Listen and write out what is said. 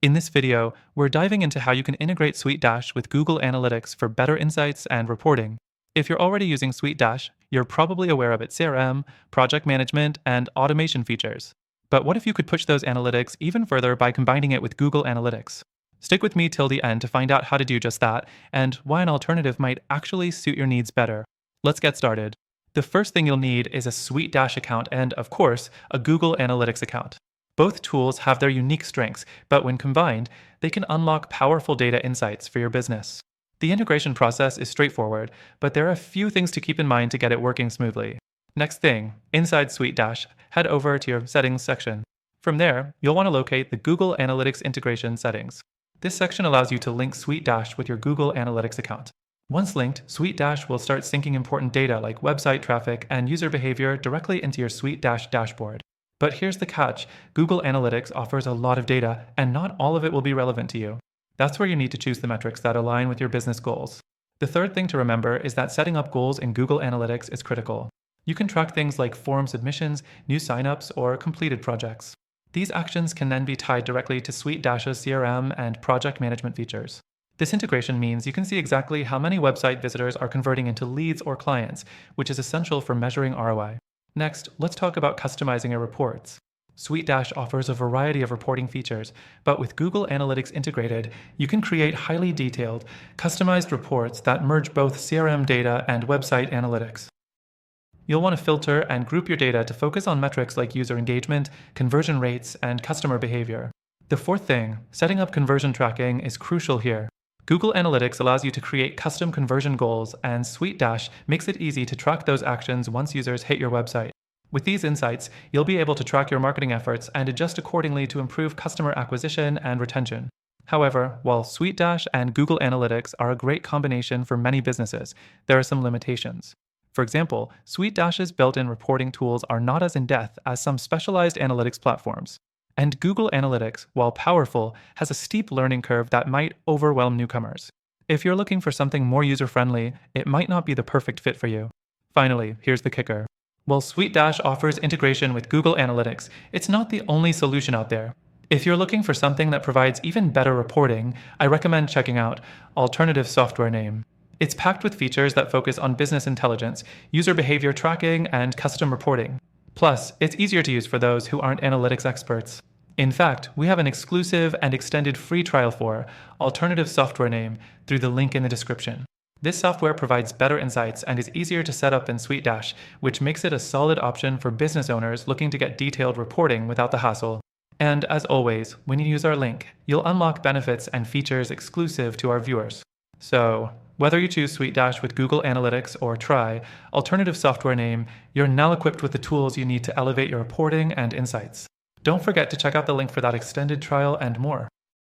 In this video, we're diving into how you can integrate SuiteDash with Google Analytics for better insights and reporting. If you're already using SuiteDash, you're probably aware of its CRM, project management, and automation features. But what if you could push those analytics even further by combining it with Google Analytics? Stick with me till the end to find out how to do just that and why an alternative might actually suit your needs better. Let's get started. The first thing you'll need is a SuiteDash account and, of course, a Google Analytics account. Both tools have their unique strengths, but when combined, they can unlock powerful data insights for your business. The integration process is straightforward, but there are a few things to keep in mind to get it working smoothly. Next thing, inside SuiteDash, head over to your Settings section. From there, you'll want to locate the Google Analytics Integration settings. This section allows you to link SuiteDash with your Google Analytics account. Once linked, SuiteDash will start syncing important data like website traffic and user behavior directly into your SuiteDash dashboard. But here's the catch. Google Analytics offers a lot of data, and not all of it will be relevant to you. That's where you need to choose the metrics that align with your business goals. The third thing to remember is that setting up goals in Google Analytics is critical. You can track things like form submissions, new signups, or completed projects. These actions can then be tied directly to SuiteDash's CRM and project management features. This integration means you can see exactly how many website visitors are converting into leads or clients, which is essential for measuring ROI. Next, let's talk about customizing your reports. SuiteDash offers a variety of reporting features, but with Google Analytics integrated, you can create highly detailed, customized reports that merge both CRM data and website analytics. You'll want to filter and group your data to focus on metrics like user engagement, conversion rates, and customer behavior. The fourth thing, setting up conversion tracking, is crucial here. Google Analytics allows you to create custom conversion goals, and SuiteDash makes it easy to track those actions once users hit your website. With these insights, you'll be able to track your marketing efforts and adjust accordingly to improve customer acquisition and retention. However, while SuiteDash and Google Analytics are a great combination for many businesses, there are some limitations. For example, SuiteDash's built-in reporting tools are not as in-depth as some specialized analytics platforms. And Google Analytics, while powerful, has a steep learning curve that might overwhelm newcomers. If you're looking for something more user-friendly, it might not be the perfect fit for you. Finally, here's the kicker. While SuiteDash offers integration with Google Analytics, it's not the only solution out there. If you're looking for something that provides even better reporting, I recommend checking out Alternative Software Name. It's packed with features that focus on business intelligence, user behavior tracking, and custom reporting. Plus, it's easier to use for those who aren't analytics experts. In fact, we have an exclusive and extended free trial for Alternative Software Name through the link in the description. This software provides better insights and is easier to set up than SuiteDash, which makes it a solid option for business owners looking to get detailed reporting without the hassle. And as always, when you use our link, you'll unlock benefits and features exclusive to our viewers. So, whether you choose SuiteDash with Google Analytics or try Alternative Software Name, you're now equipped with the tools you need to elevate your reporting and insights. Don't forget to check out the link for that extended trial and more.